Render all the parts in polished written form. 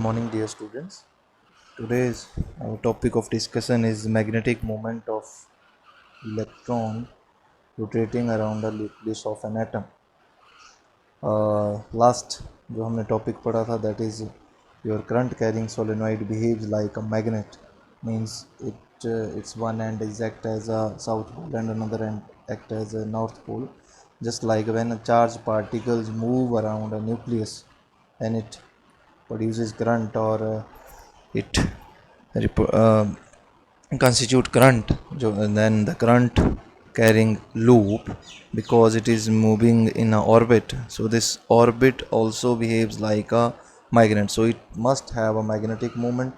morning, dear students. Today's our topic of discussion is magnetic moment of electron rotating around the nucleus of an atom. Last जो हमने topic पढ़ा था that is your current carrying solenoid behaves like a magnet, means its one end is act as a south pole and another end act as a north pole, just like when a charged particles move around a nucleus and it produces current or it constitute current and then the current carrying loop because it is moving in a orbit, so this orbit also behaves like a magnet, so it must have a magnetic moment.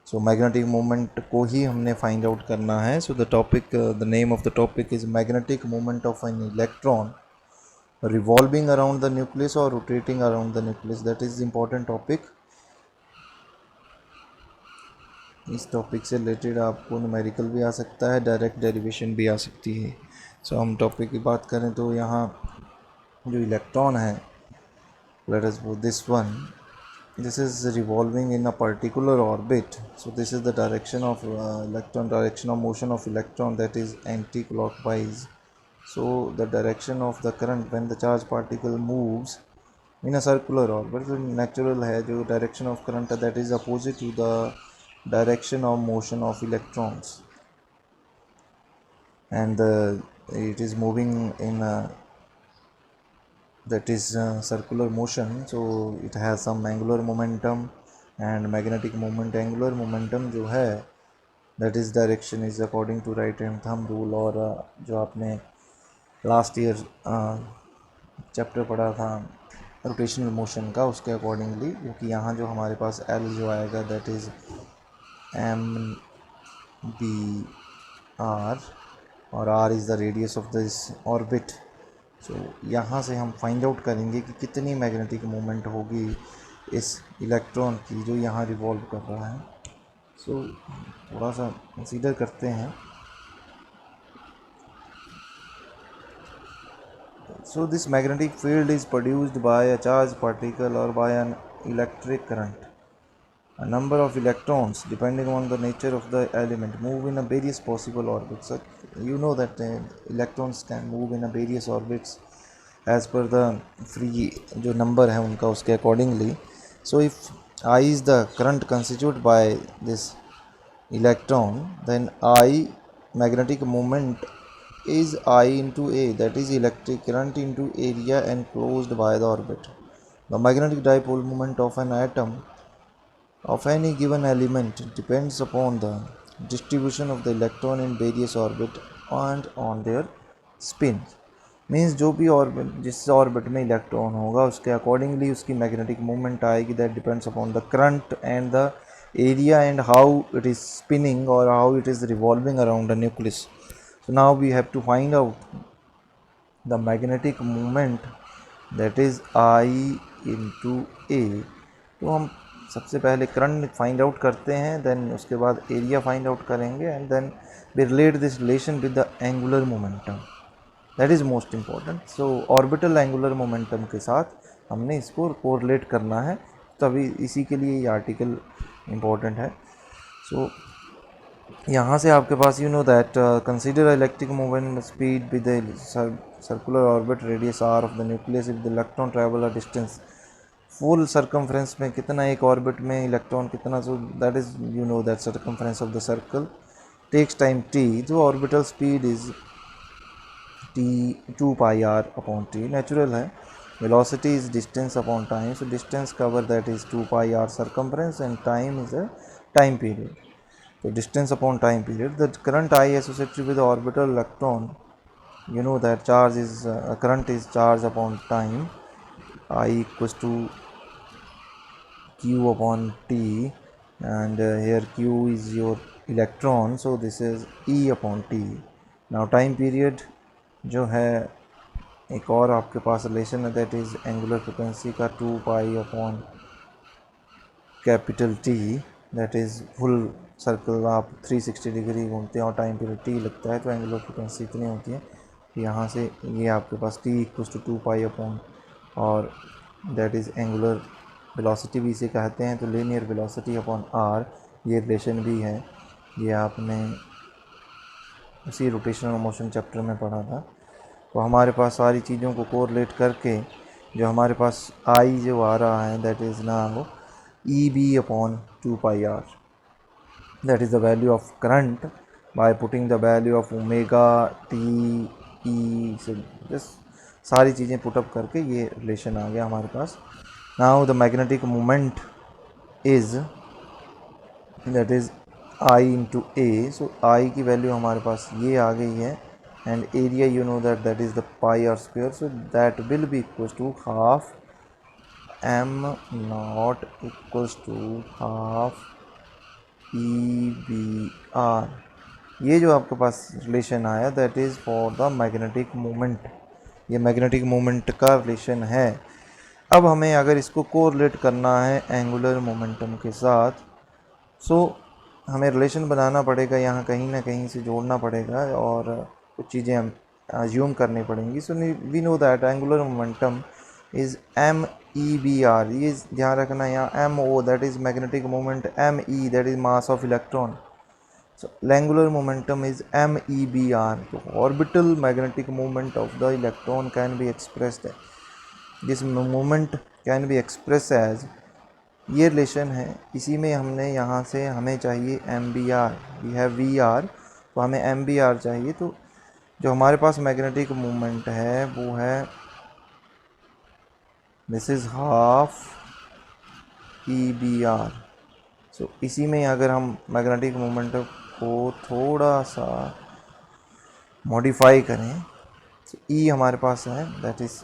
So magnetic moment को ही हमने find out करना है. So the topic the name of the topic is magnetic moment of an electron revolving around the nucleus or rotating around the nucleus. That is the important topic. इस topic से related आपको numerical भी आ सकता है, direct derivation भी आ सकती है. सो हम टॉपिक की बात करें तो यहाँ जो इलेक्ट्रॉन है, let us put this one, this is revolving in a particular orbit. So this is the direction of electron, direction of motion of electron, that is anti-clockwise. So the direction of the current when the charged particle moves in a circular orbit, so natural है जो direction of current है, that is opposite to the direction of motion of electrons, and it is moving in that is circular motion, so it has some angular momentum and magnetic moment. Angular momentum जो है that is direction is according to right hand thumb rule, और जो आपने last year chapter पढ़ा था rotational motion का, उसके accordingly, क्योंकि यहाँ जो हमारे पास L जो आएगा दैट इज़ MBR और R is the radius of this orbit. So यहाँ से हम फाइंड आउट करेंगे कि कितनी मैग्नेटिक मूवमेंट होगी इस इलेक्ट्रॉन की जो यहाँ रिवॉल्व कर रहा है. सो थोड़ा सा कंसीडर करते हैं. So this magnetic field is produced by a charged particle or by an electric current. A number of electrons, depending on the nature of the element, move in a various possible orbits. So you know that electrons can move in a various orbits as per the free जो number है उनका, उसके accordingly. So if I is the current constituted by this electron, then I magnetic moment is I into A, that is electric current into area enclosed by the orbit. The magnetic dipole moment of an atom of any given element depends upon the distribution of the electron in various orbit and on their spin. Means जो भी orbit, जिस orbit में electron होगा उसके accordingly उसकी magnetic movement आएगी. That depends upon the current and the area and how it is spinning और how it is revolving around the nucleus. So now we have to find out the magnetic movement that is I into A. तो हम सबसे पहले current find out करते हैं, then उसके बाद area find out करेंगे, and then we relate this relation with the angular momentum. That is most important. So orbital angular momentum के साथ हमने इसको कोरिलेट करना है, तभी इसी के लिए ये आर्टिकल इम्पॉर्टेंट है. सो यहाँ से आपके पास you know that consider electric movement speed with the circular orbit radius R of the nucleus if the electron travel a distance. Full circumference में कितना एक ऑर्बिट में इलेक्ट्रॉन कितना, so that is you know that circumference of the circle takes time T. जो orbital speed is t 2 pi r upon t, natural है. velocity is distance upon time, so distance cover that is 2 pi r circumference and time is a time period. So distance upon time period. The current I associated with the orbital electron, you know that charge is current is charge upon time, I equals to q upon t, and here q is your electron, so this is e upon t. Now time period जो है एक और आपके पास relation है, that is angular frequency का 2 pi upon capital T, that is full circle आप 360 degree घूमते हैं और टाइम पीरियड टी लगता है, तो एंगुलर फ्रिक्वेंसी इतनी होती है. यहाँ से ये आपके पास T equals to 2 pi upon, और दैट इज़ एंगुलर वेलोसिटी भी इसे कहते हैं, तो लीनियर वेलोसिटी अपॉन आर, ये रिलेशन भी है, ये आपने उसी रोटेशनल मोशन चैप्टर में पढ़ा था। तो हमारे पास सारी चीज़ों को कोरिलेट करके जो हमारे पास आई जो आ रहा है that is now E B upon 2πr, that is the value of current by putting the value of omega t e, so just सारी चीज़ें पुटअप करके ये रिलेशन आ गया हमारे पास। Now the magnetic moment is that is I into A, so I की value हमारे पास ये आ गई है, and area you know that is the pi R square, so that will be equals to half M naught equals to half E B R. ये जो आपके पास रिलेशन आया that is for the magnetic moment, ये magnetic moment का रिलेशन है। अब हमें अगर इसको कोरिलेट करना है एंगुलर मोमेंटम के साथ, सो हमें रिलेशन बनाना पड़ेगा, यहाँ कहीं ना कहीं से जोड़ना पड़ेगा और कुछ चीज़ें हम अज्यूम करनी पड़ेंगी। So we know that angular momentum is M E B R, ये ध्यान रखना, यहाँ M O that is magnetic moment, M E that is mass of electron, so angular momentum is MEBR. So orbital magnetic moment of the electron can be expressed, this moment can be expressed as, ये relation है, इसी में हमने यहाँ से हमें चाहिए MBR, we have VR, तो हमें MBR चाहिए। तो जो हमारे पास मैग्नेटिक मोमेंट है वो है दिस इज़ हाफ EBR। सो इसी में अगर हम मैग्नेटिक मोमेंट को थोड़ा सा मॉडिफाई करें, तो ई हमारे पास है दैट इज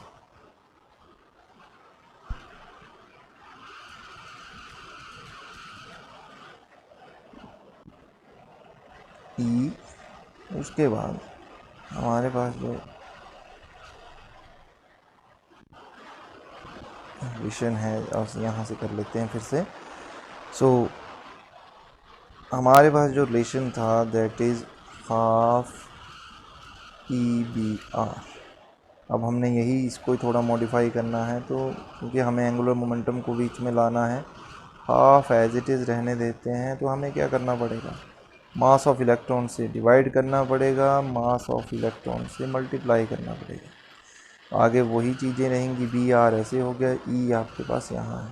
ई, उसके बाद हमारे पास जो रिलेशन है और यहाँ से कर लेते हैं फिर से। सो हमारे पास जो रिलेशन था that is half E B R. अब हमने यही इसको थोड़ा मॉडिफाई करना है, तो क्योंकि हमें एंगुलर मोमेंटम को बीच में लाना है, हाफ एज इट इज़ रहने देते हैं, तो हमें क्या करना पड़ेगा, मास ऑफ इलेक्ट्रॉन से डिवाइड करना पड़ेगा, मास ऑफ इलेक्ट्रॉन से मल्टीप्लाई करना पड़ेगा। आगे वही चीज़ें रहेंगी, बी आर ऐसे हो गया, ई आपके पास यहाँ है,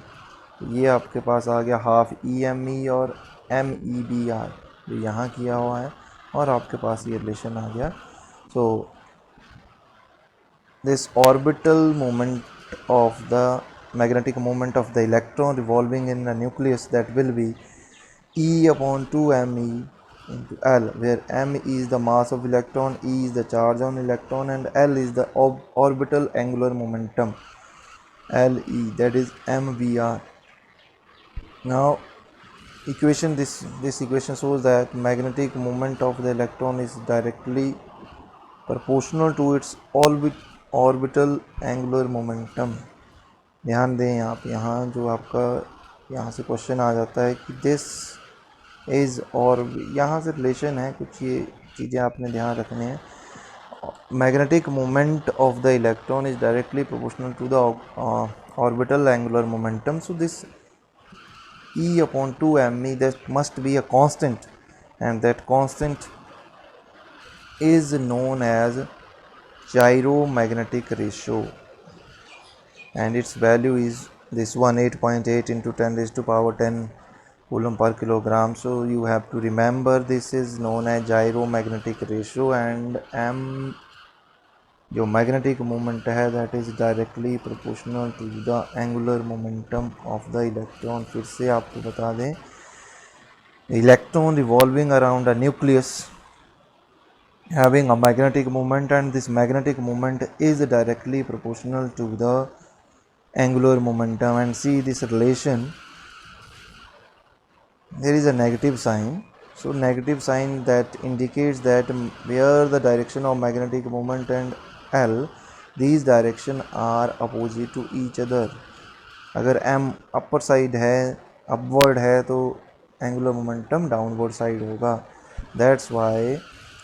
तो ये आपके पास आ गया हाफ ई एम ई और एम ई बी आर, जो यहाँ किया हुआ है, और आपके पास ये रिलेशन आ गया। सो this orbital moment of the magnetic moment of the electron revolving in the nucleus, that will be E upon 2me into L, where m is the mass of electron, E is the charge on electron, and L is the orbital angular momentum, LE, that is mvr. Now equation, this equation shows that magnetic moment of the electron is directly proportional to its orbital angular momentum. ध्यान दें यहाँ जो आपका यहाँ से question आ जाता है कि दिस इज़, और यहाँ से रिलेशन है, कुछ ये चीज़ें आपने ध्यान रखने हैं। Magnetic moment of the electron is directly proportional to the orbital angular momentum, so this E upon 2me that must be a constant, and that constant is known as gyromagnetic ratio, and its value is this one, 8.8 into 10 raised to power 10 coulomb per kilogram. So you have to remember this is known as gyromagnetic ratio, and m जो magnetic moment है that is directly proportional to the angular momentum of the electron. फिर से आपको बता दें, electron revolving around a nucleus having a magnetic moment, and this magnetic moment is directly proportional to the angular momentum. And see this relation, there is a negative sign, so negative sign that indicates that where the direction of magnetic moment and L, these direction are opposite to each other. अगर m upper side है, upward है, तो angular momentum downward side होगा। That's why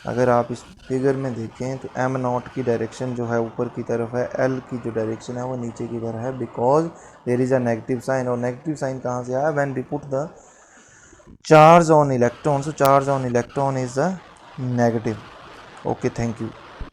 अगर आप इस figure में देखें तो एम नॉट की डायरेक्शन जो है ऊपर की तरफ है, एल की जो डायरेक्शन है वो नीचे की तरफ है, because there is a negative sign. और नेगेटिव साइन कहाँ से आया? When we put the charge on electron, so charge on electron is the negative. Okay, thank you.